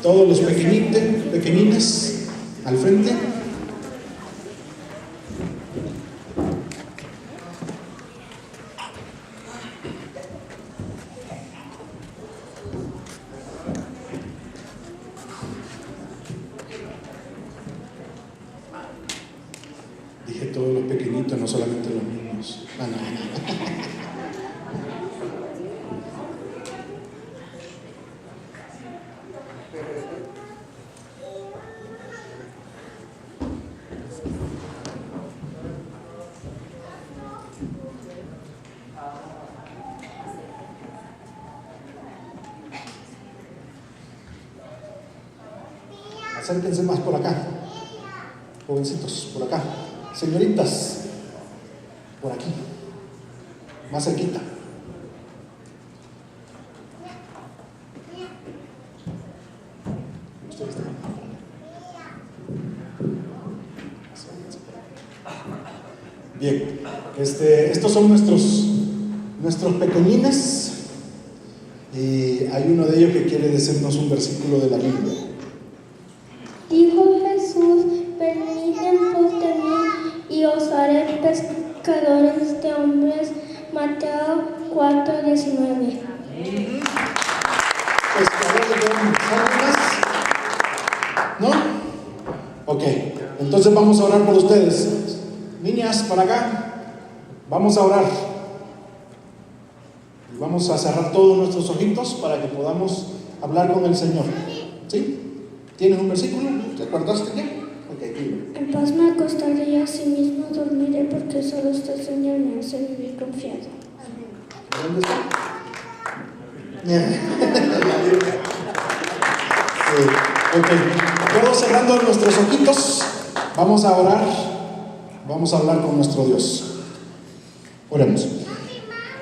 Todos los pequeñines al frente. Dije todos los pequeñitos, no solamente los niños. No. Acérquense más por acá, jovencitos, por acá, señoritas, por aquí, más cerquita. Ustedes también. Bien, estos son nuestros pequeñines, y hay uno de ellos que quiere decirnos un versículo de la Biblia. Dijo Jesús: venid en pos de mí y os haré pescadores de hombres. Mateo 4:19. ¿Pescadores de hombres? ¿Alguien más? ¿No? Ok, entonces vamos a orar por ustedes. Niñas, para acá. Vamos a orar. Y vamos a cerrar todos nuestros ojitos para que podamos hablar con el Señor. ¿Sí? ¿Tienes un versículo? ¿Te acordaste ya? Ok, dime. En paz me acostaré y asimismo dormiré, porque solo este Señor me hace vivir confiado. ¿Dónde está? Sí. Ok, todos cerrando nuestros ojitos, vamos a orar, vamos a hablar con nuestro Dios. Oremos.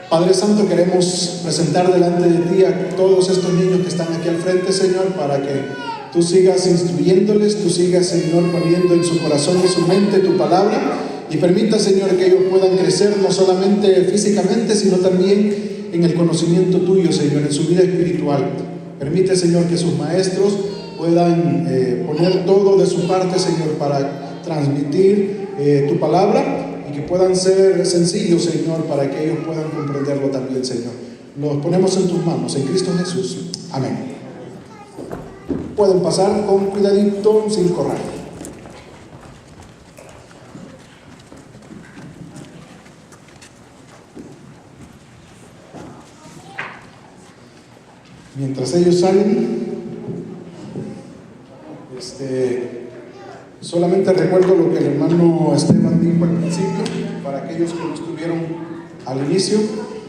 Padre Santo, queremos presentar delante de ti a todos estos niños que están aquí al frente, Señor, para que tú sigas instruyéndoles, tú sigas, Señor, poniendo en su corazón y su mente tu palabra, y permita, Señor, que ellos puedan crecer no solamente físicamente, sino también en el conocimiento tuyo, Señor, en su vida espiritual. Permite, Señor, que sus maestros puedan poner todo de su parte, Señor, para transmitir tu palabra, y que puedan ser sencillos, Señor, para que ellos puedan comprenderlo también, Señor. Los ponemos en tus manos, en Cristo Jesús. Amén. Pueden pasar con cuidadito, sin correr. Mientras ellos salen, solamente recuerdo lo que el hermano Esteban dijo al principio, para aquellos que no estuvieron al inicio.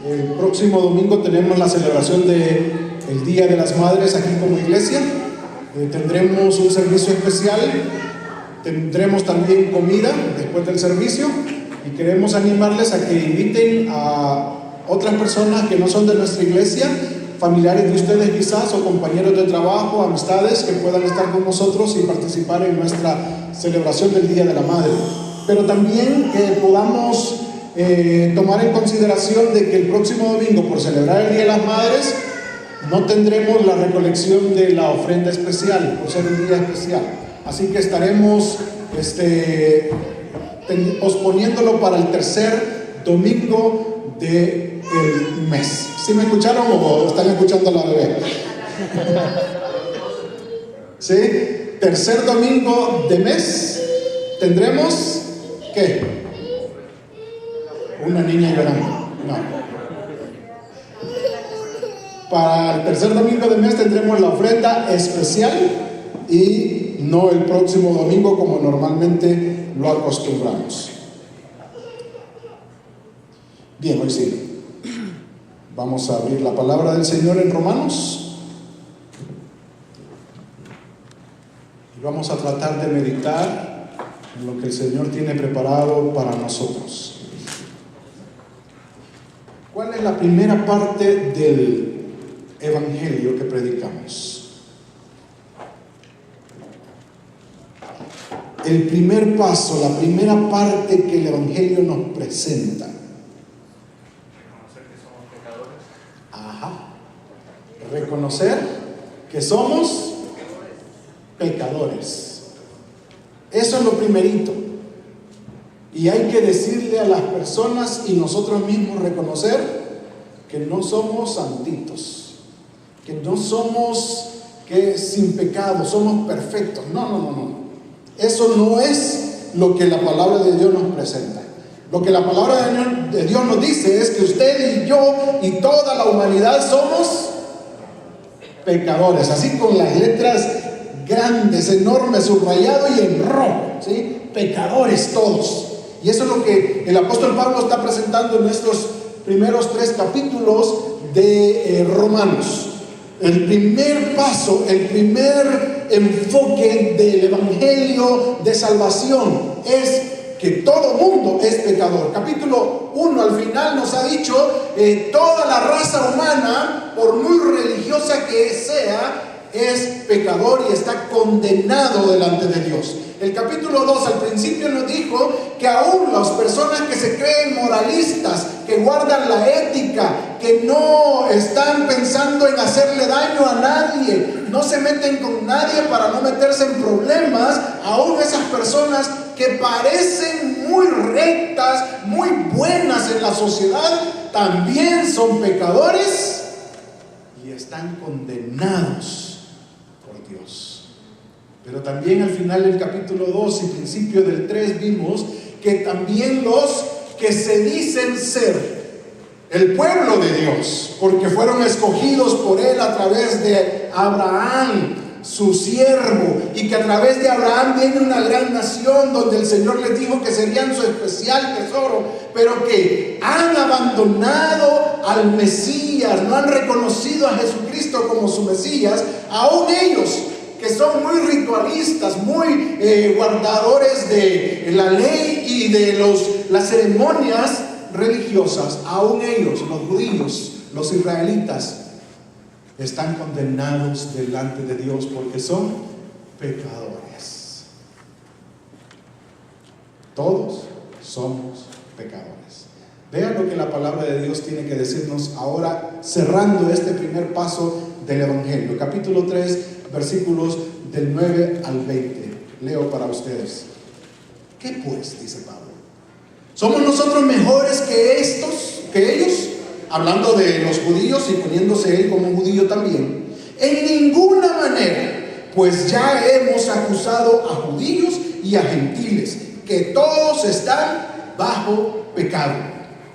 El próximo domingo tenemos la celebración del Día de las Madres aquí como iglesia. Tendremos un servicio especial, tendremos también comida después del servicio, y queremos animarles a que inviten a otras personas que no son de nuestra iglesia, familiares de ustedes quizás, o compañeros de trabajo, amistades, que puedan estar con nosotros y participar en nuestra celebración del Día de la Madre. Pero también que podamos tomar en consideración de que el próximo domingo, por celebrar el Día de las Madres, no tendremos la recolección de la ofrenda especial, por ser un día especial. Así que estaremos posponiéndolo para el tercer domingo del mes. ¿Sí me escucharon o están escuchando a la bebé? ¿Sí? Tercer domingo de mes tendremos, ¿qué? Una niña llorando. No. Para el tercer domingo de mes tendremos la ofrenda especial, y no el próximo domingo como normalmente lo acostumbramos. Bien, hoy sí. Vamos a abrir la palabra del Señor en Romanos. Y vamos a tratar de meditar en lo que el Señor tiene preparado para nosotros. ¿Cuál es la primera parte del evangelio que predicamos? El primer paso, la primera parte que el evangelio nos presenta. Reconocer que somos pecadores. Eso es lo primerito. Y hay que decirle a las personas y nosotros mismos reconocer que no somos santitos, que no somos sin pecado, somos perfectos. No. Eso no es lo que la palabra de Dios nos presenta. Lo que la palabra de Dios nos dice es que usted y yo y toda la humanidad somos pecadores, así con las letras grandes, enormes, subrayado y en rojo, ¿sí? Pecadores todos. Y eso es lo que el apóstol Pablo está presentando en estos primeros 3 capítulos de Romanos. El primer paso, el primer enfoque del evangelio de salvación es que todo mundo es pecador. Capítulo 1 al final nos ha dicho toda la raza humana, por muy religiosa que sea, es pecador y está condenado delante de Dios. El capítulo 2 al principio nos dijo que aún las personas que se creen moralistas, que guardan la ética, que no están pensando en hacerle daño a nadie, no se meten con nadie para no meterse en problemas, aún esas personas que parecen muy rectas, muy buenas en la sociedad, también son pecadores y están condenados por Dios. Pero también al final del capítulo 2 y principio del 3 vimos que también los que se dicen ser el pueblo de Dios, porque fueron escogidos por Él a través de Abraham, su siervo, y que a través de Abraham viene una gran nación donde el Señor les dijo que serían su especial tesoro, pero que han abandonado al Mesías, no han reconocido a Jesucristo como su Mesías. Aún ellos, que son muy ritualistas, muy guardadores de la ley y de las ceremonias religiosas, aún ellos, los judíos, los israelitas, están condenados delante de Dios porque son pecadores. Todos somos pecadores. Vean lo que la palabra de Dios tiene que decirnos ahora, cerrando este primer paso del Evangelio. Capítulo 3, versículos del 9 al 20. Leo para ustedes. ¿Qué pues? Dice Pablo. ¿Somos nosotros mejores que ellos? Hablando de los judíos y poniéndose él como judío también. En ninguna manera, pues ya hemos acusado a judíos y a gentiles, que todos están bajo pecado.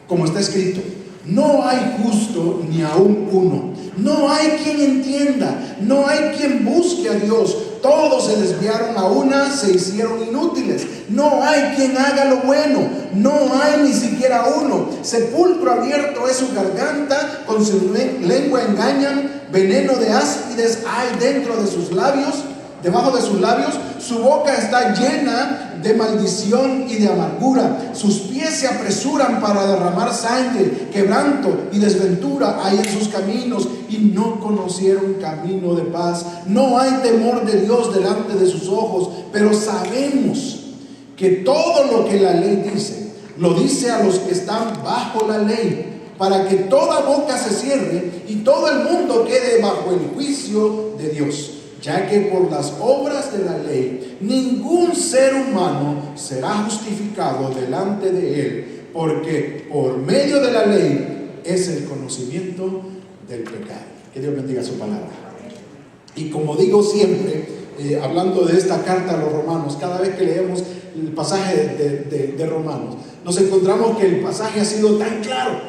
Como está escrito, no hay justo ni aún uno. No hay quien entienda, no hay quien busque a Dios. Todos se desviaron a una, se hicieron inútiles. No hay quien haga lo bueno, no hay ni siquiera uno. Sepulcro abierto es su garganta, con su lengua engañan. Veneno de áspides hay dentro de sus labios, debajo de sus labios. Su boca está llena de maldición y de amargura. Sus pies se apresuran para derramar sangre. Quebranto y desventura hay en sus caminos, y no conocieron camino de paz. No hay temor de Dios delante de sus ojos. Pero sabemos que todo lo que la ley dice, lo dice a los que están bajo la ley, para que toda boca se cierre y todo el mundo quede bajo el juicio de Dios. Ya que por las obras de la ley ningún ser humano será justificado delante de él, porque por medio de la ley es el conocimiento del pecado. Que Dios bendiga su palabra. Y como digo siempre, hablando de esta carta a los romanos, cada vez que leemos el pasaje de Romanos, nos encontramos que el pasaje ha sido tan claro.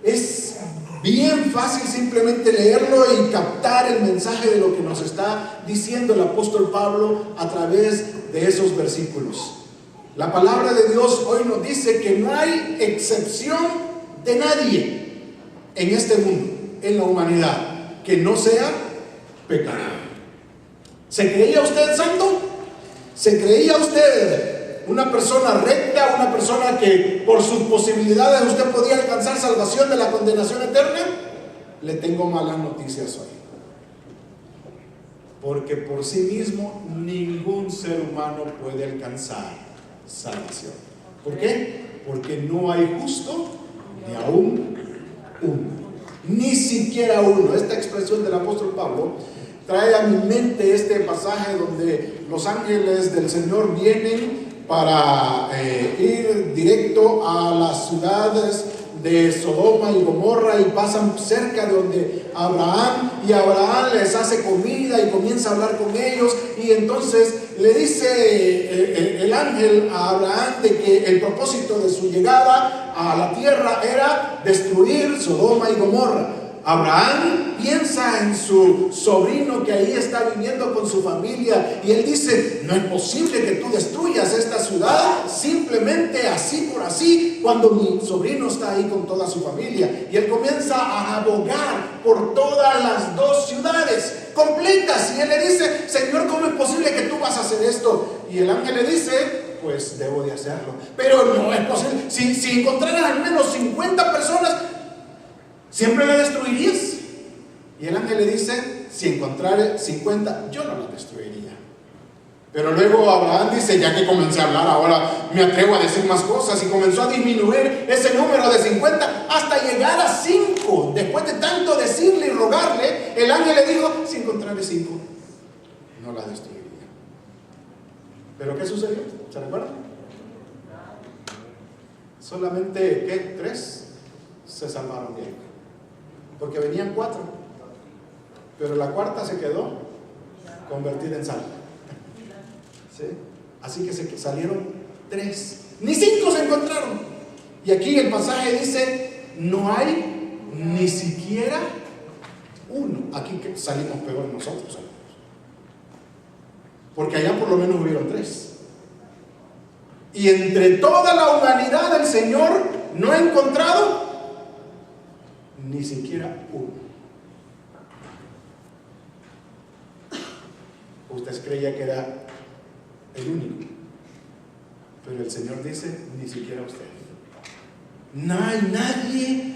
Es bien fácil simplemente leerlo y captar el mensaje de lo que nos está diciendo el apóstol Pablo a través de esos versículos. La palabra de Dios hoy nos dice que no hay excepción de nadie en este mundo, en la humanidad, que no sea pecador. ¿Se creía usted santo? ¿Se creía usted una persona recta, una persona que por sus posibilidades usted podía alcanzar salvación de la condenación eterna? Le tengo malas noticias hoy. Porque por sí mismo ningún ser humano puede alcanzar salvación. ¿Por qué? Porque no hay justo ni aún uno. Ni siquiera uno. Esta expresión del apóstol Pablo trae a mi mente este pasaje pasaje donde los ángeles del Señor vienen para ir directo a las ciudades de Sodoma y Gomorra y pasan cerca de donde Abraham, y Abraham les hace comida y comienza a hablar con ellos, y entonces le dice el ángel a Abraham de que el propósito de su llegada a la tierra era destruir Sodoma y Gomorra. Abraham piensa en su sobrino que ahí está viviendo con su familia, y él dice: no es posible que tú destruyas esta ciudad simplemente así por así, cuando mi sobrino está ahí con toda su familia. Y él comienza a abogar por todas las dos ciudades completas, y él le dice: Señor, ¿cómo es posible que tú vas a hacer esto? Y el ángel le dice: pues debo de hacerlo, pero no es posible. Si encontraras al menos 50 personas, ¿siempre la destruirías? Y el ángel le dice: si encontrare 50, yo no la destruiría. Pero luego Abraham dice: ya que comencé a hablar, ahora me atrevo a decir más cosas, y comenzó a disminuir ese número de 50 hasta llegar a 5. Después de tanto decirle y rogarle, el ángel le dijo: si encontrare 5, no la destruiría. ¿Pero qué sucedió? ¿Se recuerdan? Solamente, ¿qué? 3 se salvaron de ahí, porque venían 4, pero la cuarta se quedó convertida en sal. ¿Sí? Así que se salieron 3, ni 5 se encontraron. Y aquí el pasaje dice: no hay ni siquiera uno. Aquí salimos peor nosotros, hermanos, porque allá por lo menos hubieron 3. Y entre toda la humanidad el Señor no ha encontrado ni siquiera uno. Usted creía que era el único, pero el Señor dice: ni siquiera usted. No hay nadie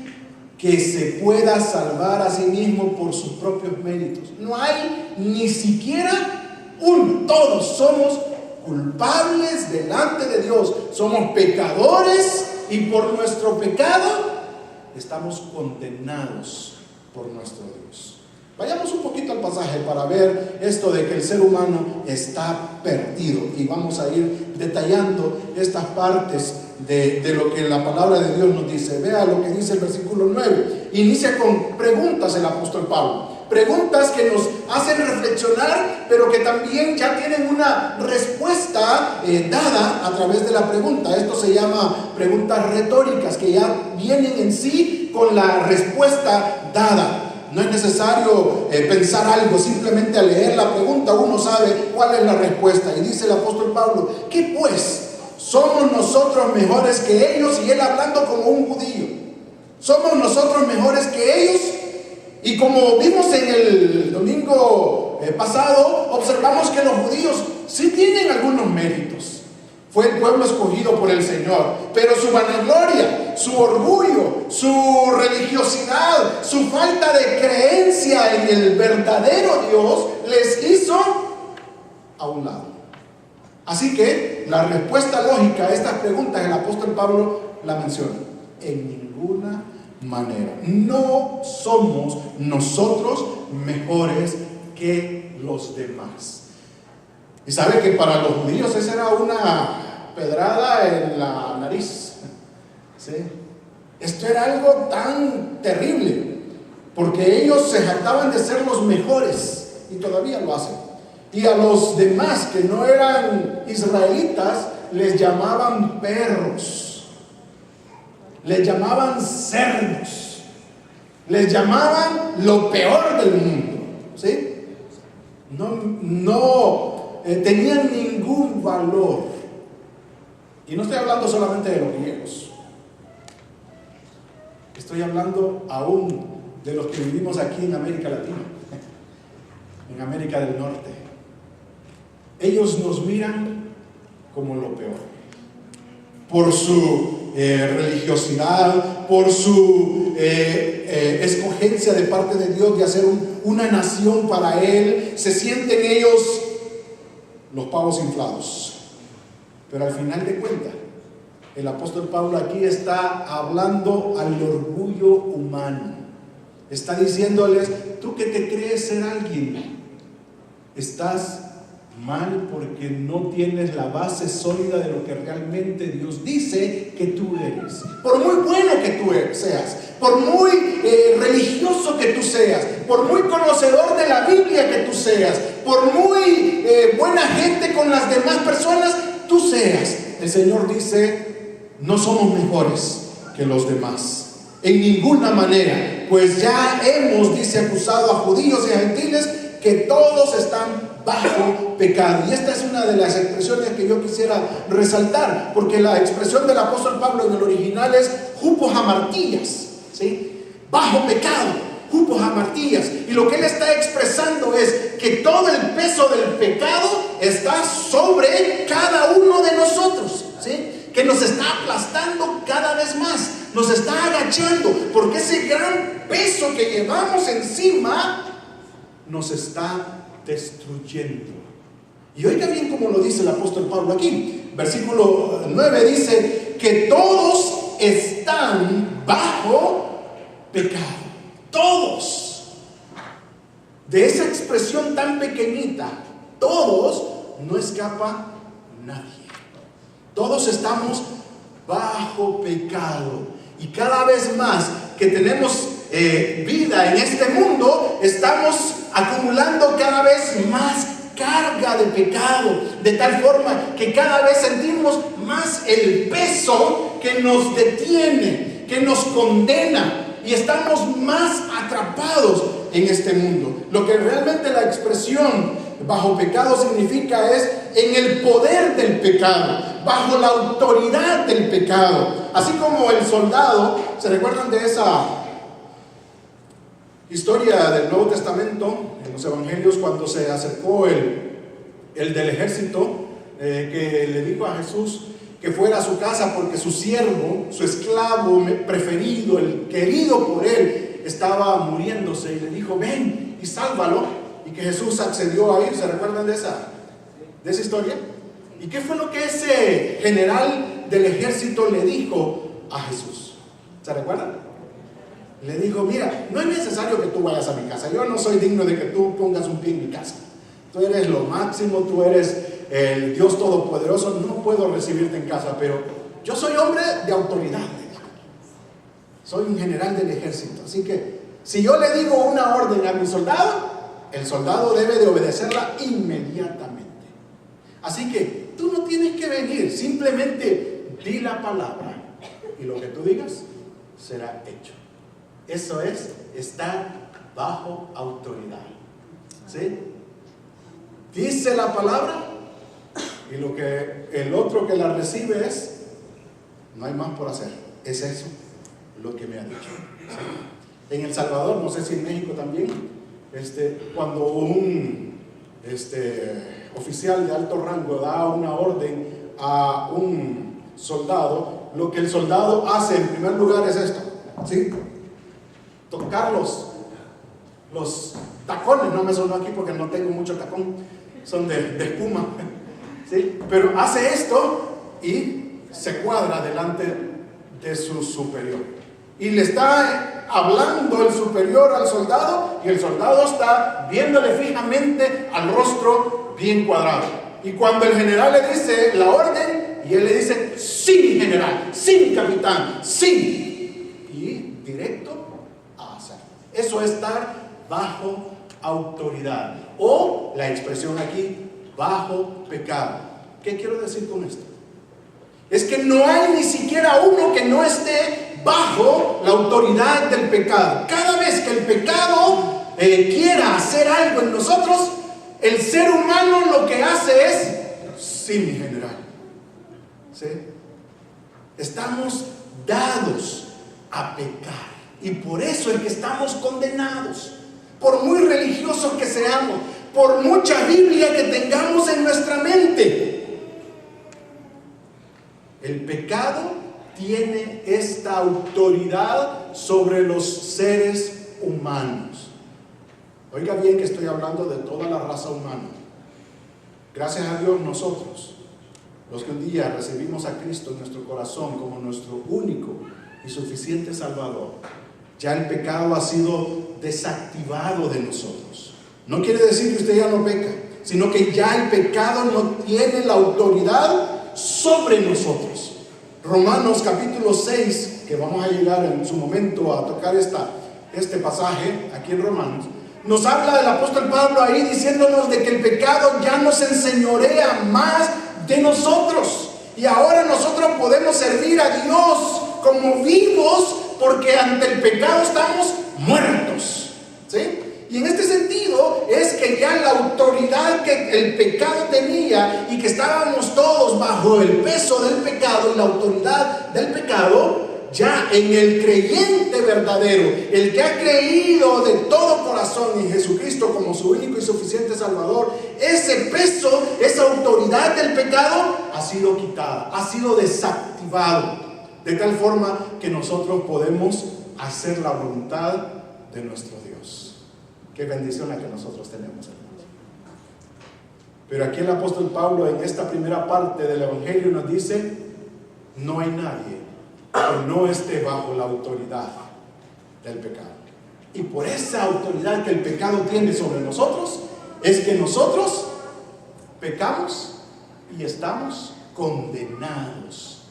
que se pueda salvar a sí mismo por sus propios méritos. No hay ni siquiera uno. Todos somos culpables delante de Dios. Somos pecadores, y por nuestro pecado estamos condenados por nuestro Dios. Vayamos un poquito al pasaje para ver esto de que el ser humano está perdido, y vamos a ir detallando estas partes de lo que la palabra de Dios nos dice. Vea lo que dice el versículo 9. Inicia con preguntas el apóstol Pablo. Preguntas que nos hacen reflexionar, pero que también ya tienen una respuesta dada a través de la pregunta. Esto se llama preguntas retóricas, que ya vienen en sí con la respuesta dada. No es necesario pensar algo, simplemente al leer la pregunta uno sabe cuál es la respuesta. Y dice el apóstol Pablo: ¿qué pues? ¿Somos nosotros mejores que ellos? Y él hablando como un judío. ¿Somos nosotros mejores que ellos? Y como vimos en el domingo pasado, observamos que los judíos sí tienen algunos méritos. Fue el pueblo escogido por el Señor, pero su vanagloria, su orgullo, su religiosidad, su falta de creencia en el verdadero Dios les hizo a un lado. Así que la respuesta lógica a estas preguntas el apóstol Pablo la menciona: en ninguna manera. No somos nosotros mejores que los demás. Y sabe que para los judíos esa era una pedrada en la nariz. ¿Sí? Esto era algo tan terrible, porque ellos se jactaban de ser los mejores, y todavía lo hacen. Y a los demás que no eran israelitas les llamaban perros, les llamaban cerdos, les llamaban lo peor del mundo. ¿Sí? No tenían ningún valor. Y no estoy hablando solamente de los griegos, estoy hablando aún de los que vivimos aquí en América Latina, en América del Norte. Ellos nos miran como lo peor, por su religiosidad, por su escogencia de parte de Dios de hacer una nación para Él. Se sienten ellos los pavos inflados. Pero al final de cuentas, el apóstol Pablo aquí está hablando al orgullo humano. Está diciéndoles: tú que te crees ser alguien, estás Mal porque no tienes la base sólida de lo que realmente Dios dice que tú eres. Por muy bueno que tú seas, por muy religioso que tú seas, por muy conocedor de la Biblia que tú seas, por muy buena gente con las demás personas tú seas, el Señor dice: no somos mejores que los demás, en ninguna manera, pues ya hemos, dice, acusado a judíos y a gentiles que todos están bajo pecado. Y esta es una de las expresiones que yo quisiera resaltar, porque la expresión del apóstol Pablo en el original es hupos hamartías, ¿sí? Bajo pecado, hupos hamartías. Y lo que él está expresando es que todo el peso del pecado está sobre cada uno de nosotros, ¿sí? Que nos está aplastando cada vez más, nos está agachando, porque ese gran peso que llevamos encima nos está destruyendo. Y oiga bien como lo dice el apóstol Pablo aquí. Versículo 9 dice que todos están bajo pecado. Todos. De esa expresión tan pequeñita, todos, no escapa nadie. Todos estamos bajo pecado. Y cada vez más que tenemos vida en este mundo, estamos acumulando cada vez más carga de pecado, de tal forma que cada vez sentimos más el peso que nos detiene, que nos condena, y estamos más atrapados en este mundo. Lo que realmente la expresión bajo pecado significa es en el poder del pecado, bajo la autoridad del pecado. Así como el soldado, ¿se recuerdan de esa historia del Nuevo Testamento, en los evangelios, cuando se acercó el del ejército, que le dijo a Jesús que fuera a su casa porque su siervo, su esclavo preferido, el querido por él, estaba muriéndose, y le dijo: ven y sálvalo, y que Jesús accedió a ir? ¿Se recuerdan de esa historia? ¿Y qué fue lo que ese general del ejército le dijo a Jesús? ¿Se recuerdan? Le dijo: mira, no es necesario que tú vayas a mi casa, yo no soy digno de que tú pongas un pie en mi casa, tú eres lo máximo, tú eres el Dios Todopoderoso, no puedo recibirte en casa, pero yo soy hombre de autoridad, soy un general del ejército, así que si yo le digo una orden a mi soldado, el soldado debe de obedecerla inmediatamente. Así que tú no tienes que venir, simplemente di la palabra y lo que tú digas será hecho. Eso es estar bajo autoridad, ¿sí? Dice la palabra y lo que el otro que la recibe es: no hay más por hacer, es eso lo que me ha dicho, ¿sí? En El Salvador, no sé si en México también, cuando un oficial de alto rango da una orden a un soldado, lo que el soldado hace en primer lugar es esto, ¿sí? Tocar los tacones. No me sonó aquí porque no tengo mucho tacón, son de espuma, ¿sí? Pero hace esto y se cuadra delante de su superior, y le está hablando el superior al soldado, y el soldado está viéndole fijamente al rostro bien cuadrado. Y cuando el general le dice la orden, y él le dice: sí, general, sí, capitán, sí, y directo a hacer. Eso es estar bajo autoridad, o la expresión aquí, bajo pecado. ¿Qué quiero decir con esto? Es que no hay ni siquiera uno que no esté bajo la autoridad del pecado. Cada vez que el pecado quiera hacer algo en nosotros, el ser humano lo que hace es: sí, mi general, ¿sí? Estamos dados a pecar, y por eso es que estamos condenados. Por muy religiosos que seamos, por mucha Biblia que tengamos en nuestra mente, el pecado tiene esta autoridad sobre los seres humanos. Oiga bien que estoy hablando de toda la raza humana. Gracias a Dios, nosotros, los que un día recibimos a Cristo en nuestro corazón como nuestro único y suficiente Salvador, ya el pecado ha sido desactivado de nosotros. No quiere decir que usted ya no peca, sino que ya el pecado no tiene la autoridad sobre nosotros. Romanos capítulo 6, que vamos a llegar en su momento a tocar este pasaje aquí en Romanos, nos habla del apóstol Pablo ahí diciéndonos de que el pecado ya no se enseñorea más de nosotros. Y ahora nosotros podemos servir a Dios como vivos, porque ante el pecado estamos muertos, ¿sí? Y en este sentido es que ya la autoridad que el pecado tenía y que estábamos todos bajo el peso del pecado y la autoridad del pecado, ya en el creyente verdadero, el que ha creído de todo corazón en Jesucristo como su único y suficiente Salvador, ese peso, esa autoridad del pecado ha sido quitada, ha sido desactivado, de tal forma que nosotros podemos hacer la voluntad de nuestro Dios. Qué bendición la que nosotros tenemos, hermanos. Pero aquí el apóstol Pablo en esta primera parte del Evangelio nos dice: no hay nadie que no esté bajo la autoridad del pecado. Y por esa autoridad que el pecado tiene sobre nosotros, es que nosotros pecamos y estamos condenados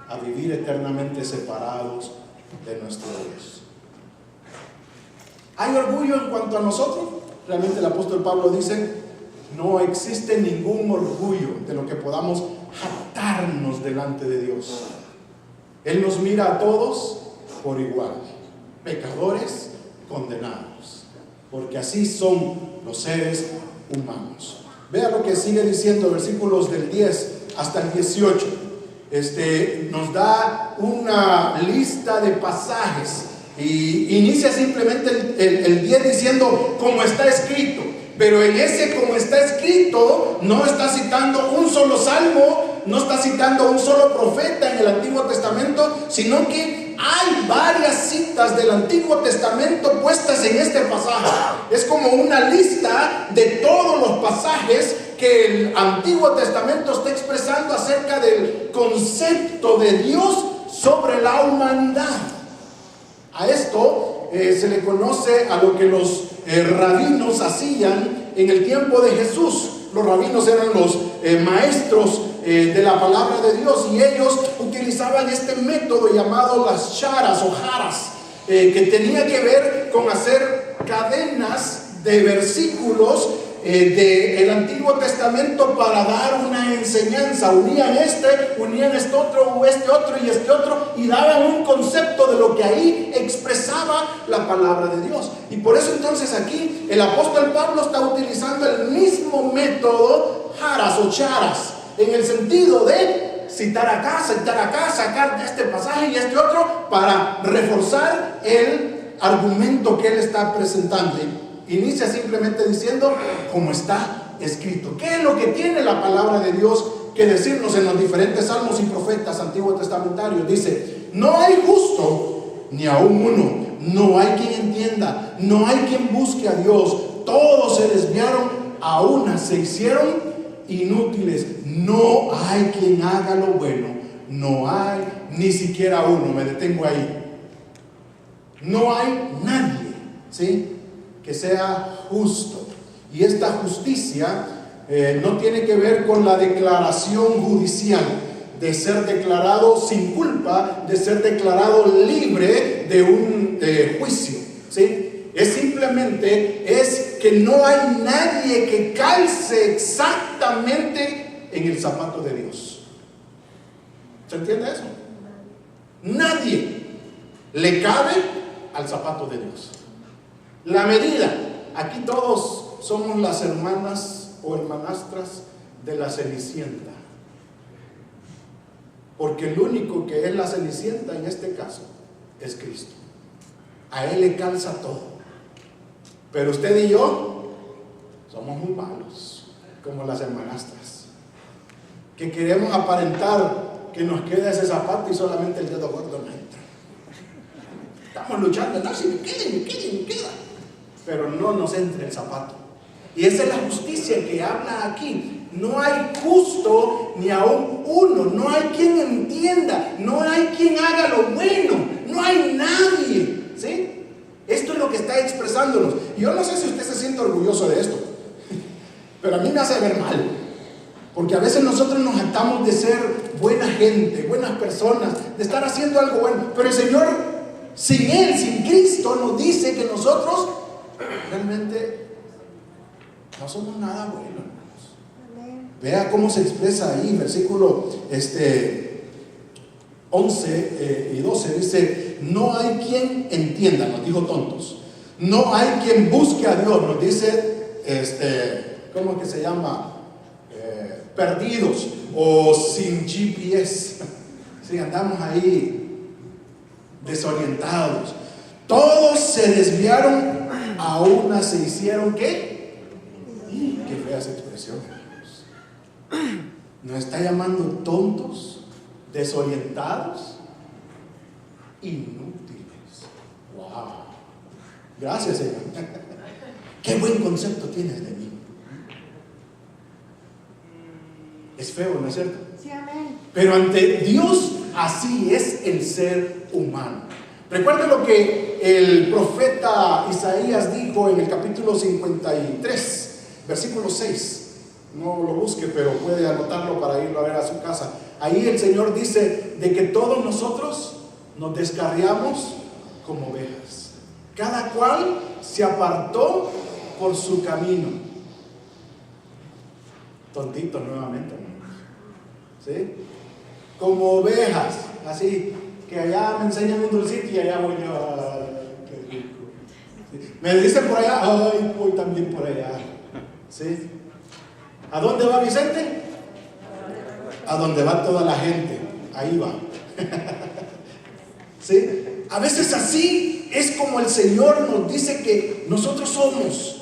a vivir eternamente separados de nuestro Dios. ¿Hay orgullo en cuanto a nosotros? Realmente el apóstol Pablo dice: no existe ningún orgullo de lo que podamos jactarnos delante de Dios. Él nos mira a todos por igual, pecadores condenados, porque así son los seres humanos. Vea lo que sigue diciendo, versículos del 10 hasta el 18. Nos da una lista de pasajes y inicia simplemente el 10 diciendo como está escrito. Pero en ese como está escrito no está citando un solo salmo, no está citando un solo profeta en el Antiguo Testamento, sino que hay varias citas del Antiguo Testamento puestas en este pasaje. Es como una lista de todos los pasajes que el Antiguo Testamento está expresando acerca del concepto de Dios sobre la humanidad. A esto se le conoce a lo que los rabinos hacían en el tiempo de Jesús. Los rabinos eran los maestros de la palabra de Dios, y ellos utilizaban este método llamado las charas o jaras, que tenía que ver con hacer cadenas de versículos del Antiguo Testamento para dar una enseñanza. Unían este otro, o este otro y este otro, y daban un concepto de lo que ahí expresaba la palabra de Dios. Y por eso entonces aquí el apóstol Pablo está utilizando el mismo método, jaras o charas, en el sentido de citar acá, sacar de este pasaje y este otro para reforzar el argumento que él está presentando. Inicia simplemente diciendo como está escrito. ¿Qué es lo que tiene la palabra de Dios que decirnos en los diferentes salmos y profetas antiguos testamentarios? Dice: no hay justo ni aún uno, no hay quien entienda, no hay quien busque a Dios, todos se desviaron, a una se hicieron inútiles, no hay quien haga lo bueno, no hay ni siquiera uno. Me detengo ahí. No hay nadie, ¿sí?, que sea justo. Y esta justicia no tiene que ver con la declaración judicial de ser declarado sin culpa, de ser declarado libre de un juicio, ¿sí? Es simplemente que no hay nadie que calce exactamente en el zapato de Dios. ¿Se entiende eso? Nadie le cabe al zapato de Dios. La medida, aquí todos somos las hermanas o hermanastras de la Cenicienta, porque el único que es la Cenicienta en este caso es Cristo. A Él le calza todo. Pero usted y yo somos muy malos, como las hermanastras, que queremos aparentar que nos queda ese zapato y solamente el dedo gordo no entra. Estamos luchando, no, si me queda, pero no nos entra el zapato. Y esa es la justicia que habla aquí. No hay justo ni aún uno, no hay quien entienda, no hay quien haga lo bueno, no hay nadie, ¿sí? Esto es lo que está expresándonos. Yo no sé si usted se siente orgulloso de esto, Pero a mí me hace ver mal, porque a veces nosotros nos jactamos de ser buena gente, buenas personas, de estar haciendo algo bueno. Pero el Señor, sin Él, sin Cristo, nos dice que nosotros realmente no somos nada buenos, hermanos. Vea cómo se expresa ahí, versículo 11 y 12, dice: no hay quien entienda, nos dijo tontos. No hay quien busque a Dios, nos dice, ¿cómo que se llama? Perdidos o sin GPS. Sí, andamos ahí desorientados. Todos se desviaron, a una se hicieron ¿qué? Qué feas expresiones, hermanos. Nos está llamando tontos, desorientados, inútiles. Wow. Gracias, Señor. Qué buen concepto tienes de mí. Es feo, ¿no es cierto? Sí, amén. Pero ante Dios así es el ser humano. Recuerden lo que el profeta Isaías dijo en el capítulo 53, versículo 6. No lo busque, pero puede anotarlo para irlo a ver a su casa. Ahí el Señor dice de que todos nosotros nos descarriamos como ovejas. Cada cual se apartó por su camino. Tontitos nuevamente, hermanos. ¿Sí? Como ovejas, así, que allá me enseñan un dulcito y allá voy yo. Ay, qué rico. ¿Sí? Me dicen por allá, ay, voy también por allá. ¿Sí? ¿A dónde va Vicente? A donde va toda la gente. Ahí va. ¿Sí? A veces así es como el Señor nos dice que nosotros somos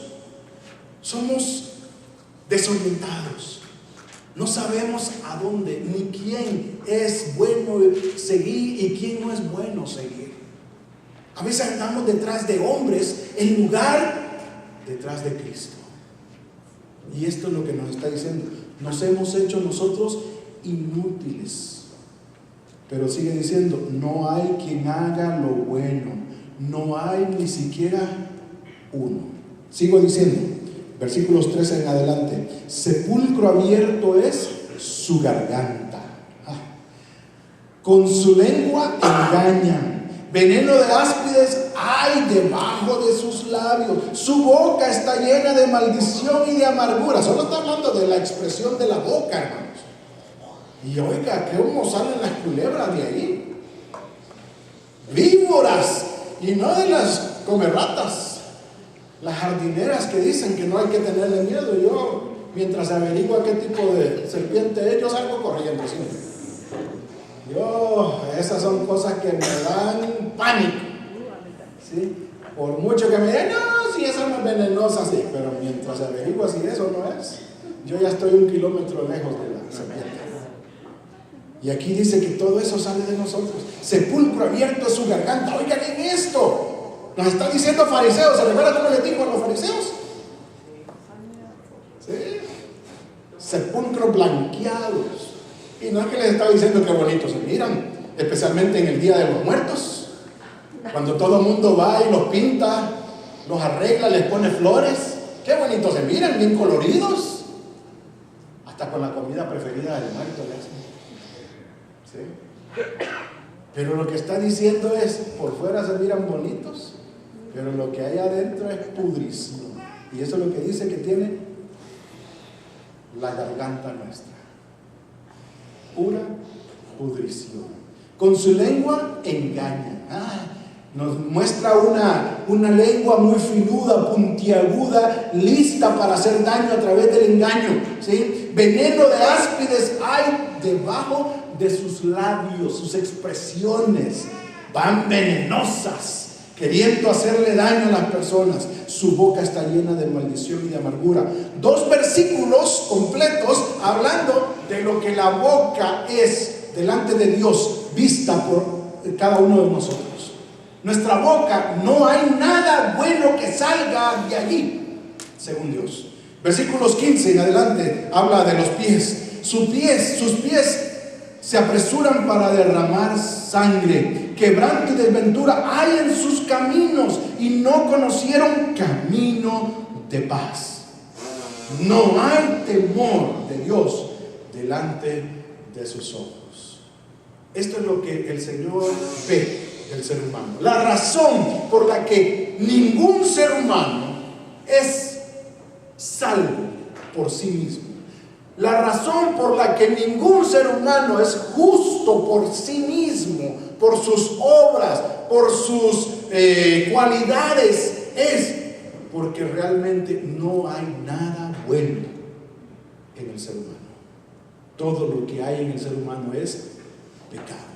desorientados. No sabemos a dónde, ni quién es bueno seguir y quién no es bueno seguir. A veces andamos detrás de hombres en lugar detrás de Cristo. Y esto es lo que nos está diciendo. Nos hemos hecho nosotros inútiles. Pero sigue diciendo: no hay quien haga lo bueno. No hay ni siquiera uno. Sigo diciendo, versículos 13 en adelante: sepulcro abierto es su garganta. Con su lengua engañan. Veneno de áspides hay debajo de sus labios. Su boca está llena de maldición y de amargura. Solo está hablando de la expresión de la boca, hermanos. Y oiga, ¿cómo salen las culebras de ahí? Víboras, y no de las comerratas, las jardineras que dicen que no hay que tenerle miedo. Yo, mientras averiguo qué tipo de serpiente es, yo salgo corriendo siempre. Esas son cosas que me dan pánico. ¿Sí? Por mucho que me digan, no, si esa no es venenosa, sí, pero mientras averiguo si eso no es, yo ya estoy 1 kilómetro lejos de la serpiente. Y aquí dice que todo eso sale de nosotros. Sepulcro abierto es su garganta. Oigan en esto. Nos está diciendo fariseos. ¿Se recuerda cómo les dijo a los fariseos? ¿Sí? Sepulcros blanqueados. Y no es que les estaba diciendo que bonitos se miran, especialmente en el Día de los Muertos, cuando todo el mundo va y los pinta, los arregla, les pone flores. Qué bonitos se miran, bien coloridos. Hasta con la comida preferida del muerto le hacen. ¿Sí? Pero lo que está diciendo es: por fuera se miran bonitos, pero lo que hay adentro es pudrición. Y eso es lo que dice que tiene la garganta nuestra. Pura pudrición. Con su lengua engañan. Nos muestra una lengua muy filuda, puntiaguda, lista para hacer daño a través del engaño. ¿Sí? Veneno de áspides hay debajo de sus labios. Sus expresiones van venenosas, queriendo hacerle daño a las personas. Su boca está llena de maldición y de amargura. 2 versículos completos hablando de lo que la boca es delante de Dios, vista por cada uno de nosotros. Nuestra boca, no hay nada bueno que salga de allí, según Dios. Versículos 15 en adelante habla de los pies. Sus pies se apresuran para derramar sangre. Quebranto y desventura hay en sus caminos, y no conocieron camino de paz. No hay temor de Dios delante de sus ojos. Esto es lo que el Señor ve del ser humano. La razón por la que ningún ser humano es salvo por sí mismo. La razón por la que ningún ser humano es justo por sí mismo, por sus obras, por sus cualidades, es porque realmente no hay nada bueno en el ser humano. Todo lo que hay en el ser humano es pecado.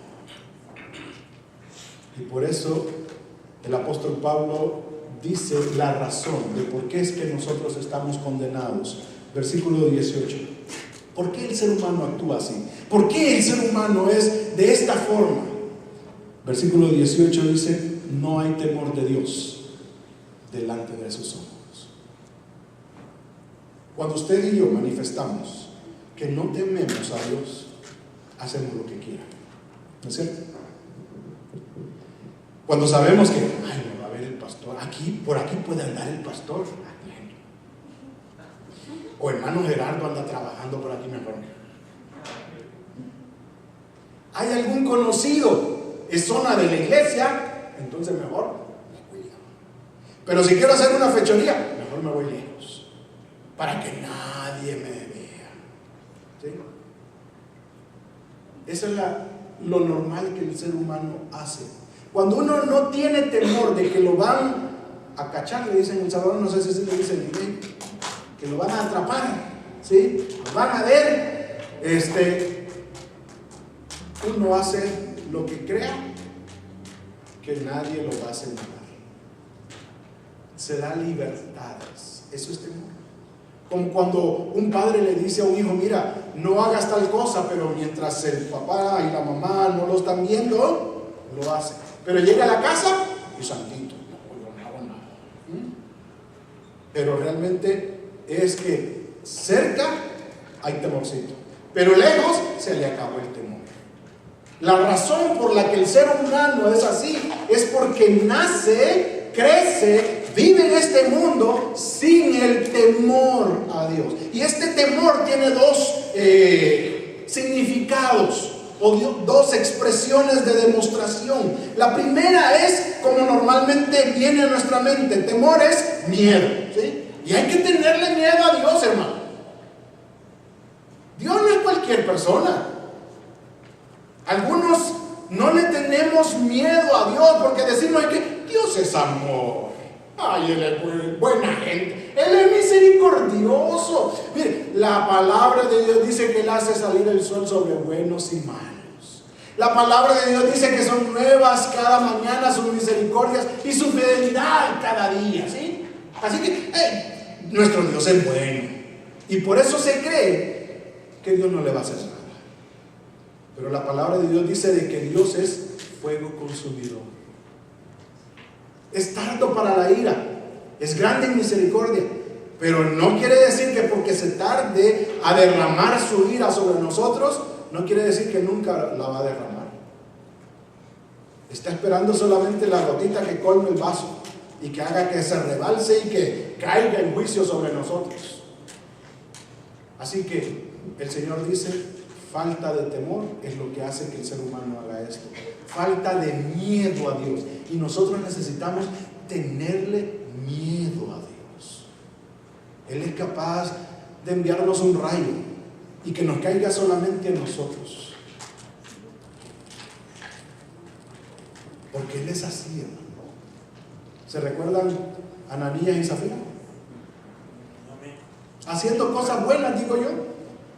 Y por eso el apóstol Pablo dice la razón de por qué es que nosotros estamos condenados. Versículo 18. ¿Por qué el ser humano actúa así? ¿Por qué el ser humano es de esta forma? Versículo 18 dice: no hay temor de Dios delante de sus ojos. Cuando usted y yo manifestamos que no tememos a Dios, hacemos lo que quiera, ¿no es cierto? Cuando sabemos que, no va a haber el pastor, por aquí puede andar el pastor, o hermano Gerardo anda trabajando por aquí mejor. Hay algún conocido, es zona de la iglesia, entonces mejor me cuido. Pero si quiero hacer una fechoría, mejor me voy lejos, para que nadie me vea. ¿Sí? Eso es lo normal que el ser humano hace. Cuando uno no tiene temor de que lo van a cachar, le dicen en El Salvador, no sé si le dicen en inglés, que lo van a atrapar, ¿sí? Lo van a ver, uno hace lo que crea que nadie lo va a señalar. Se da libertades. Eso es temor. Como cuando un padre le dice a un hijo: mira, no hagas tal cosa, pero mientras el papá y la mamá no lo están viendo, lo hace. Pero llega a la casa y santito, no hago nada. Pero realmente es que cerca hay temorcito, pero lejos se le acabó el temor. La razón por la que el ser humano es así es porque nace, crece, vive en este mundo sin el temor a Dios. Y este temor tiene dos significados o dos expresiones de demostración. La primera es como normalmente viene a nuestra mente: temor es miedo, ¿sí? Y hay que tenerle miedo a Dios, hermano. Dios no es cualquier persona. Algunos no le tenemos miedo a Dios porque decimos que Dios es amor. Ay, Él es buena gente, Él es misericordioso. Mire, la palabra de Dios dice que Él hace salir el sol sobre buenos y malos. La palabra de Dios dice que son nuevas cada mañana sus misericordias y su fidelidad cada día, ¿sí? Así que nuestro Dios es bueno, y por eso se cree que Dios no le va a hacer nada. Pero la palabra de Dios dice de que Dios es fuego consumidor. Es tardo para la ira, es grande en misericordia, pero no quiere decir que porque se tarde a derramar su ira sobre nosotros, no quiere decir que nunca la va a derramar. Está esperando solamente la gotita que colme el vaso y que haga que se rebalse y que caiga en juicio sobre nosotros. Así que el Señor dice: falta de temor es lo que hace que el ser humano haga esto. Falta de miedo a Dios. Y nosotros necesitamos tenerle miedo a Dios. Él es capaz de enviarnos un rayo y que nos caiga solamente a nosotros. Porque Él es así, hermano. ¿Se recuerdan Ananías y Zafira? Haciendo cosas buenas, digo yo.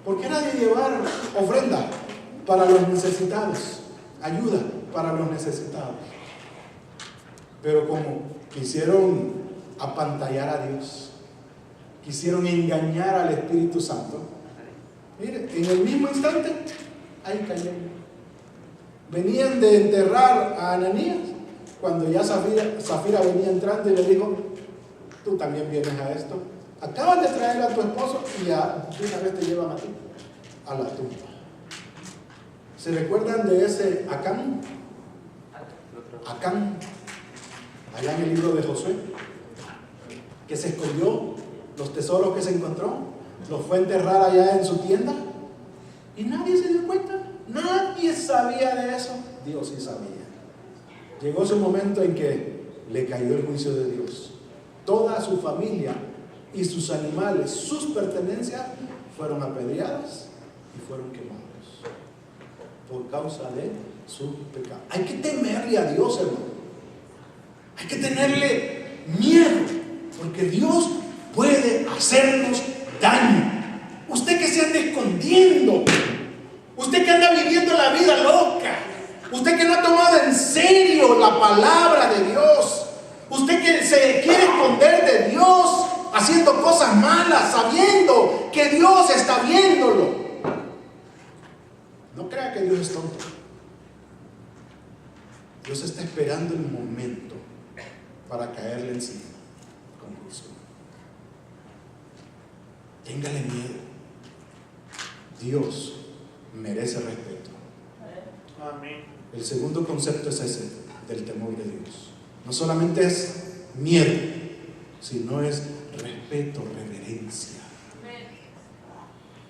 ¿Por qué nadie llevar ofrenda para los necesitados? Ayuda para los necesitados. Pero como quisieron apantallar a Dios, quisieron engañar al Espíritu Santo, mire, en el mismo instante, ahí cayeron. Venían de enterrar a Ananías, cuando ya Zafira venía entrando y le dijo: tú también vienes a esto. Acaban de traer a tu esposo y ya de una vez te llevan a ti a la tumba. ¿Se recuerdan de ese Acán? Acán, allá en el libro de Josué, que se escondió los tesoros que se encontró, los fue a enterrar allá en su tienda y nadie se dio cuenta. Nadie sabía de eso. Dios sí sabía. Llegó ese momento en que le cayó el juicio de Dios. Toda su familia y sus animales, sus pertenencias, fueron apedreadas y fueron quemados por causa de su pecado. Hay que temerle a Dios, hermano. Hay que tenerle miedo, porque Dios puede hacernos daño. Usted que se anda escondiendo, usted que anda viviendo la vida loca, usted que no ha tomado en serio la palabra de Dios, usted que se quiere esconder de Dios haciendo cosas malas, sabiendo que Dios está viéndolo. No crea que Dios es tonto. Dios está esperando el momento para caerle encima con juicio. Téngale miedo. Dios merece respeto. Amén. El segundo concepto es ese, del temor de Dios. No solamente es miedo, sino es respeto, reverencia.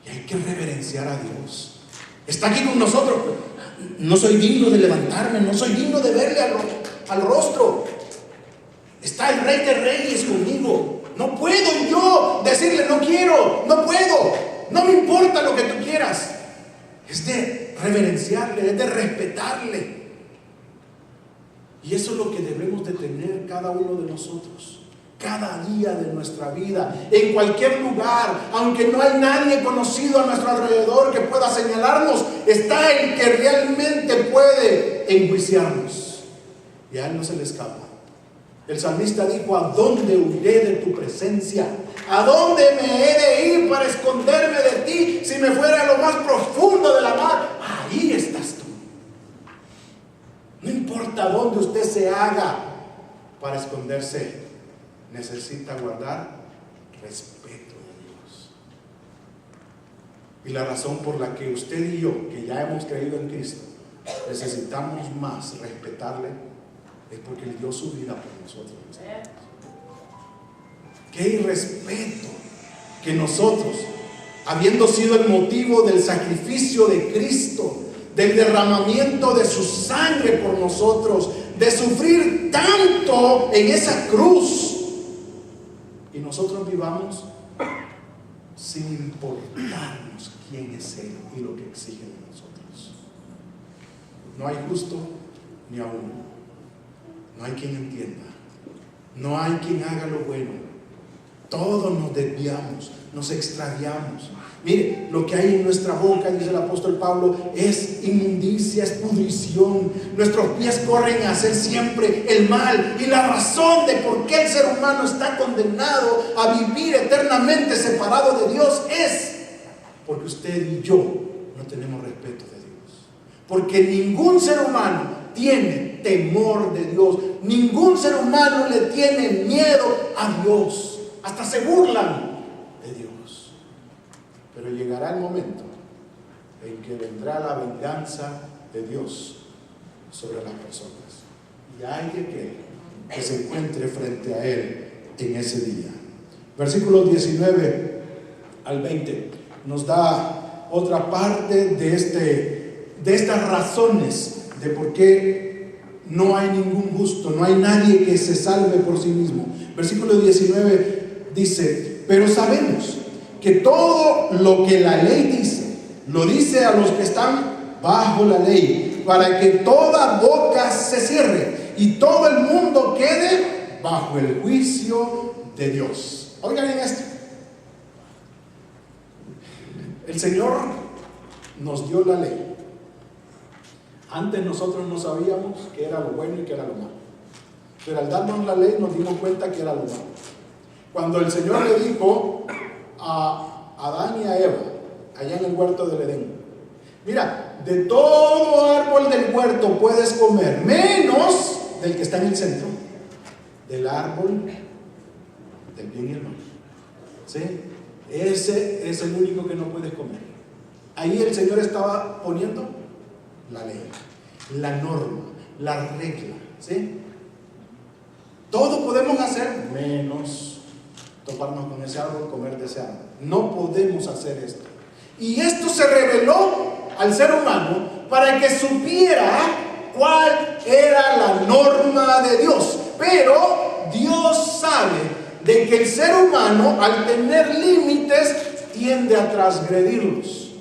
Y hay que reverenciar a Dios. Está aquí con nosotros. No soy digno de levantarme, no soy digno de verle al rostro. Está el Rey de Reyes conmigo. No puedo yo decirle no quiero, no puedo, no me importa lo que tú quieras. Es de reverenciarle, es de respetarle. Y eso es lo que debemos de tener cada uno de nosotros, cada día de nuestra vida, en cualquier lugar. Aunque no hay nadie conocido a nuestro alrededor que pueda señalarnos, está el que realmente puede enjuiciarnos, y a él no se le escapa. El salmista dijo: ¿a dónde huiré de tu presencia? ¿A dónde me he de ir para esconderme de ti? Si me fuera a lo más profundo de la mar, ahí estás tú. No importa dónde usted se haga para esconderse, necesita guardar respeto de Dios. Y la razón por la que usted y yo, que ya hemos creído en Cristo, necesitamos más respetarle, es porque Él dio su vida por nosotros. Qué irrespeto que nosotros, habiendo sido el motivo del sacrificio de Cristo, del derramamiento de su sangre por nosotros, de sufrir tanto en esa cruz, y nosotros vivamos sin importarnos quién es Él y lo que exige de nosotros. No hay justo ni a uno. No hay quien entienda. No hay quien haga lo bueno. Todos nos desviamos, nos extraviamos. Mire, lo que hay en nuestra boca, dice el apóstol Pablo, es inmundicia, es pudrición. Nuestros pies corren a hacer siempre el mal. Y la razón de por qué el ser humano está condenado a vivir eternamente separado de Dios es porque usted y yo no tenemos respeto de Dios. Porque ningún ser humano tiene temor de Dios. Ningún ser humano le tiene miedo a Dios. Hasta se burlan de Dios. Pero llegará el momento en que vendrá la venganza de Dios sobre las personas. Y hay que se encuentre frente a Él en ese día. Versículos 19 al 20 nos da otra parte de estas razones de por qué no hay ningún justo, no hay nadie que se salve por sí mismo. Versículo 19 dice: pero sabemos que todo lo que la ley dice, lo dice a los que están bajo la ley, para que toda boca se cierre y todo el mundo quede bajo el juicio de Dios. Oigan en esto. El Señor nos dio la ley. Antes nosotros no sabíamos qué era lo bueno y qué era lo malo. Pero al darnos la ley nos dimos cuenta que era lo malo. Cuando el Señor le dijo a Adán y a Eva, allá en el huerto del Edén: mira, de todo árbol del huerto puedes comer, menos del que está en el centro, del árbol del bien y el mal. ¿Sí? Ese es el único que no puedes comer. Ahí el Señor estaba poniendo la ley, la norma, la regla. ¿Sí? Todo podemos hacer menos toparnos con ese árbol, comer de ese árbol. No podemos hacer esto. Y esto se reveló al ser humano para que supiera cuál era la norma de Dios. Pero Dios sabe de que el ser humano, al tener límites, tiende a transgredirlos.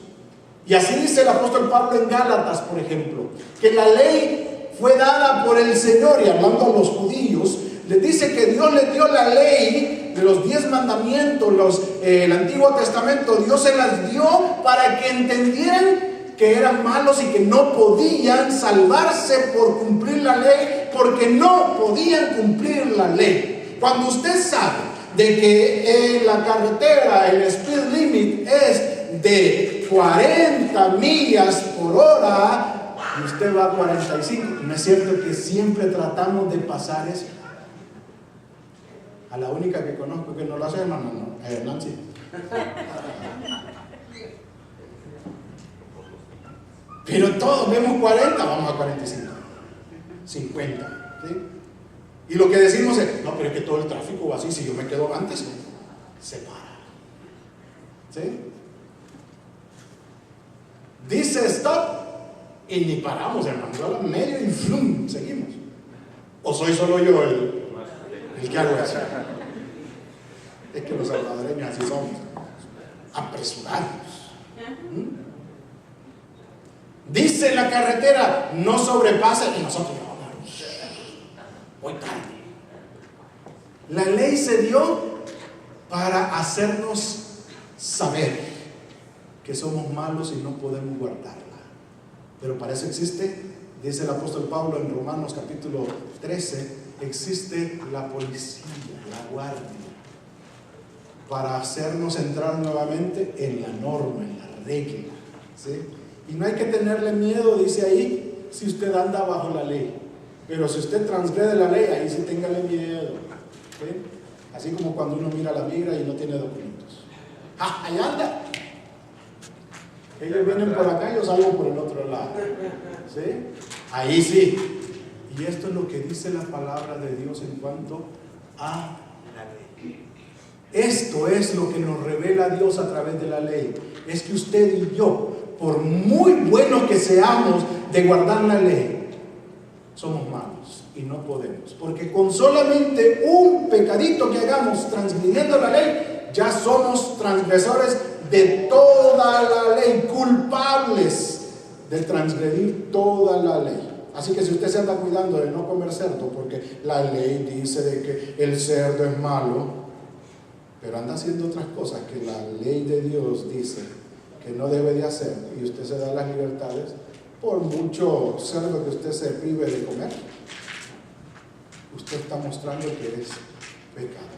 Y así dice el apóstol Pablo en Gálatas, por ejemplo, que la ley fue dada por el Señor, y hablando a los judíos, les dice que Dios les dio la ley de los 10 mandamientos, el Antiguo Testamento. Dios se las dio para que entendieran que eran malos y que no podían salvarse por cumplir la ley, porque no podían cumplir la ley. Cuando usted sabe de que en la carretera el speed limit es de 40 millas por hora y usted va a 45, ¿no es cierto que siempre tratamos de pasar eso? A la única que conozco que no lo hace, hermano, Nancy. Pero todos vemos 40, vamos a 45, 50, ¿sí? Y lo que decimos es, no, pero es que todo el tráfico va así, si yo me quedo antes, se para, ¿sí? Dice stop y ni paramos, hermano, solo medio y flum, seguimos. ¿O soy solo yo el que hago eso? Es que los salvadoreños así somos, apresurados. Dice la carretera, no sobrepasa, y nosotros voy tarde. La ley se dio para hacernos saber que somos malos y no podemos guardarla. Pero para eso existe, dice el apóstol Pablo en Romanos capítulo 13, existe la policía, la guardia, para hacernos entrar nuevamente en la norma, en la regla, ¿sí? Y no hay que tenerle miedo, dice ahí, si usted anda bajo la ley. Pero si usted transgrede la ley, ahí sí téngale miedo, ¿sí? Así como cuando uno mira la migra y no tiene documentos. ¡Ah, ahí anda! Ellos vienen por acá y yo salgo por el otro lado, ¿sí? Ahí sí. Y esto es lo que dice la palabra de Dios en cuanto a la ley. Esto es lo que nos revela Dios a través de la ley. Es que usted y yo, por muy buenos que seamos de guardar la ley, somos malos y no podemos. Porque con solamente un pecadito que hagamos transgrediendo la ley, ya somos transgresores de toda la ley, culpables de transgredir toda la ley. Así que si usted se anda cuidando de no comer cerdo, porque la ley dice de que el cerdo es malo, pero anda haciendo otras cosas que la ley de Dios dice que no debe de hacer, y usted se da las libertades, por mucho cerdo que usted se prive de comer, usted está mostrando que es pecado.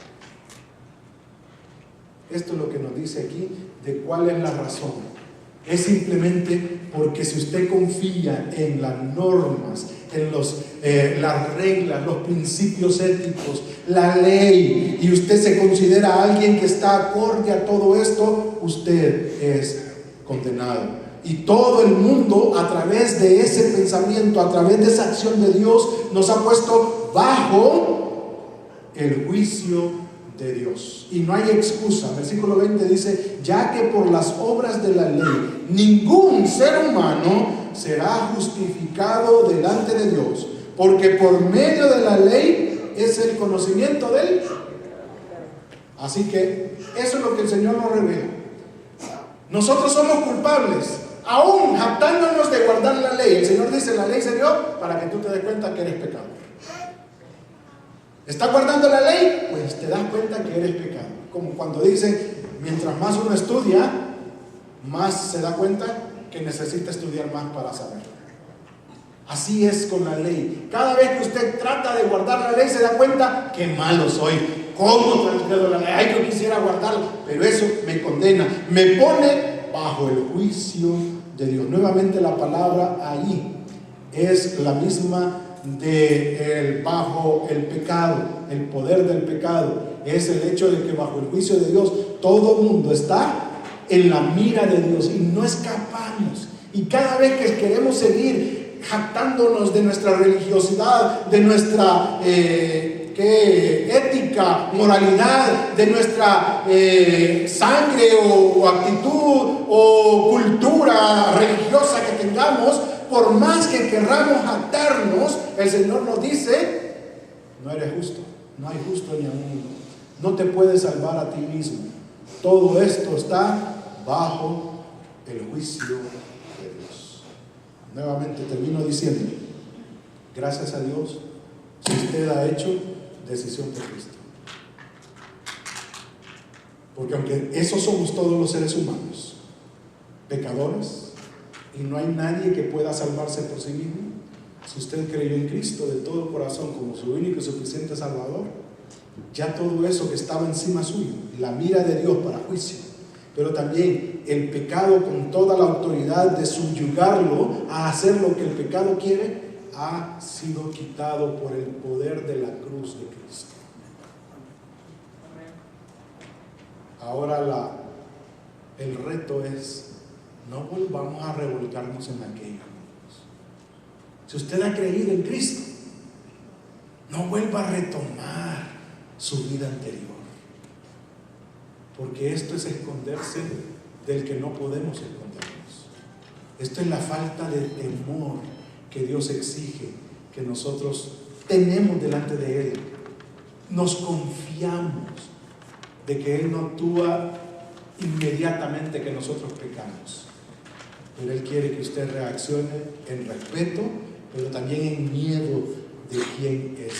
Esto es lo que nos dice aquí de cuál es la razón. Es simplemente porque si usted confía en las normas, en las reglas, los principios éticos, la ley, y usted se considera alguien que está acorde a todo esto, usted es condenado. Y todo el mundo, a través de ese pensamiento, a través de esa acción de Dios, nos ha puesto bajo el juicio de Dios. Y no hay excusa. Versículo 20 dice, ya que por las obras de la ley ningún ser humano será justificado delante de Dios, porque por medio de la ley es el conocimiento de él. Así que eso es lo que el Señor nos revela. Nosotros somos culpables, aún jactándonos de guardar la ley. El Señor dice, la ley se dio para que tú te des cuenta que eres pecador. ¿Estás guardando la ley? Pues te das cuenta que eres pecador. Como cuando dice, mientras más uno estudia, más se da cuenta que necesita estudiar más para saber. Así es con la ley. Cada vez que usted trata de guardar la ley, se da cuenta que malo soy. ¿Cómo transgredo la ley? Ay, yo quisiera guardarla, pero eso me condena, me pone bajo el juicio de Dios. Nuevamente la palabra ahí es la misma de bajo el pecado, el poder del pecado. Es el hecho de que bajo el juicio de Dios todo el mundo está en la mira de Dios y no escapamos. Y cada vez que queremos seguir jactándonos de nuestra religiosidad, de nuestra ética, ética, moralidad, de nuestra sangre o actitud o cultura religiosa que tengamos, por más que querramos jactarnos, el Señor nos dice: no eres justo, no hay justo ni a uno, no te puedes salvar a ti mismo. Todo esto está bajo el juicio de Dios. Nuevamente termino diciendo: gracias a Dios si usted ha hecho decisión por Cristo. Porque aunque esos somos todos los seres humanos, pecadores, y no hay nadie que pueda salvarse por sí mismo, si usted creyó en Cristo de todo corazón como su único y suficiente Salvador, ya todo eso que estaba encima suyo, la mira de Dios para juicio, pero también el pecado con toda la autoridad de subyugarlo a hacer lo que el pecado quiere, ha sido quitado por el poder de la cruz de Cristo. Ahora el reto es: no volvamos a revolcarnos en aquello. Si usted ha creído en Cristo, no vuelva a retomar su vida anterior, porque esto es esconderse del que no podemos escondernos. Esto es la falta de temor que Dios exige que nosotros tenemos delante de Él. Nos confiamos de que Él no actúa inmediatamente que nosotros pecamos, pero Él quiere que usted reaccione en respeto, pero también en miedo de quién es Él.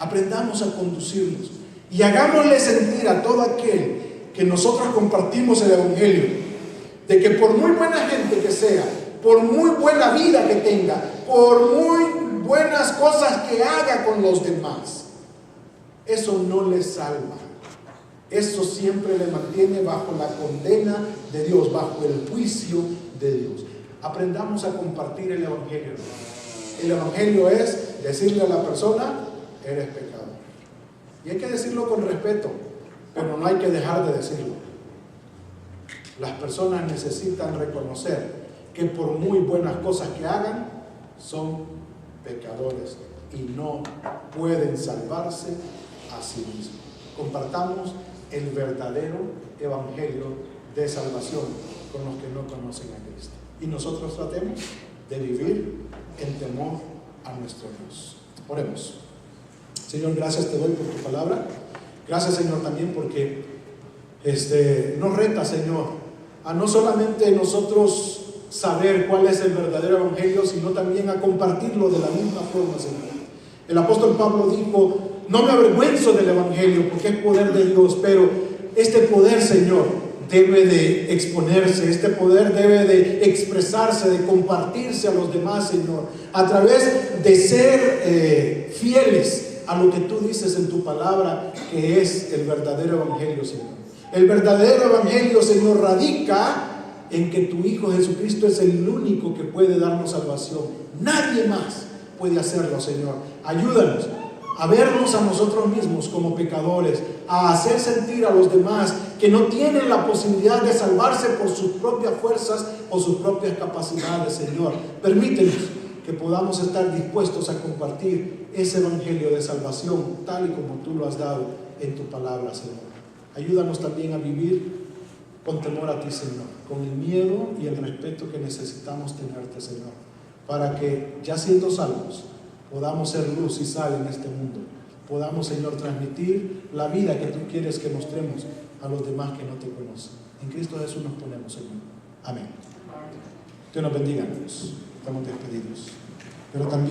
Aprendamos a conducirnos y hagámosle sentir a todo aquel que nosotros compartimos el Evangelio, de que por muy buena gente que sea, por muy buena vida que tenga, por muy buenas cosas que haga con los demás, eso no le salva. Eso siempre le mantiene bajo la condena de Dios, bajo el juicio de Dios. Aprendamos a compartir el Evangelio. El Evangelio es decirle a la persona: eres pecador. Y hay que decirlo con respeto, pero no hay que dejar de decirlo. Las personas necesitan reconocer que por muy buenas cosas que hagan, son pecadores y no pueden salvarse a sí mismos. Compartamos el verdadero evangelio de salvación con los que no conocen a Cristo. Y nosotros tratemos de vivir en temor a nuestro Dios. Oremos. Señor, gracias te doy por tu palabra. Gracias, Señor, también porque nos reta, Señor, a no solamente nosotros saber cuál es el verdadero evangelio, sino también a compartirlo de la misma forma, Señor. El apóstol Pablo dijo: no me avergüenzo del evangelio porque es poder de Dios, pero este poder, Señor, debe de exponerse, este poder debe de expresarse, de compartirse a los demás, Señor, a través de ser fieles a lo que tú dices en tu palabra, que es el verdadero evangelio, Señor. El verdadero evangelio, Señor, radica en que tu Hijo Jesucristo es el único que puede darnos salvación. Nadie más puede hacerlo, Señor. Ayúdanos a vernos a nosotros mismos como pecadores, a hacer sentir a los demás que no tienen la posibilidad de salvarse por sus propias fuerzas o sus propias capacidades, Señor. Permítenos que podamos estar dispuestos a compartir ese evangelio de salvación tal y como tú lo has dado en tu palabra, Señor. Ayúdanos también a vivir con temor a ti, Señor, con el miedo y el respeto que necesitamos tenerte, Señor, para que, ya siendo salvos, podamos ser luz y sal en este mundo. Podamos, Señor, transmitir la vida que tú quieres que mostremos a los demás que no te conocen. En Cristo Jesús nos ponemos, Señor. Amén. Dios nos bendiga, amigos. Estamos despedidos. Pero también